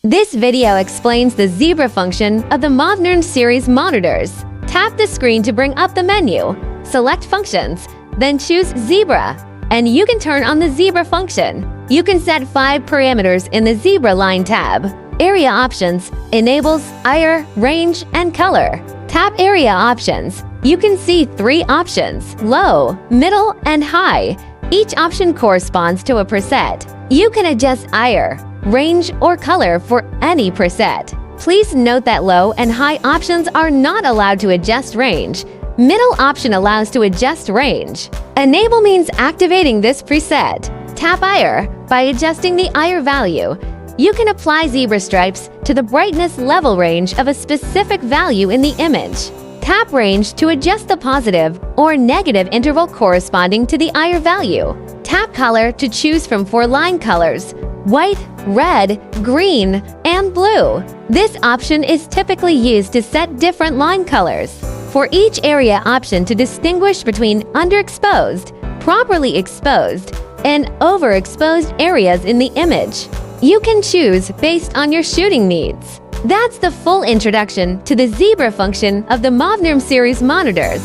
This video explains the zebra function of the Movnorm series monitors. Tap the screen to bring up the menu, select Functions, then choose Zebra, and you can turn on the Zebra function. You can set 5 parameters in the Zebra line tab. Area Options enables IR, range, and color. Tap Area Options. You can see 3 options: low, middle, and high. Each option corresponds to a preset. You can adjust IR, range, or color for any preset. Please note that low and high options are not allowed to adjust range. Middle option allows to adjust range. Enable means activating this preset. Tap IR by adjusting the IR value. You can apply zebra stripes to the brightness level range of a specific value in the image. Tap range to adjust the positive or negative interval corresponding to the IR value. Tap color to choose from 4 line colors: white, red, green, and blue. This option is typically used to set different line colors. For each area option to distinguish between underexposed, properly exposed, and overexposed areas in the image. You can choose based on your shooting needs. That's the full introduction to the Zebra function of the Movnorm series monitors.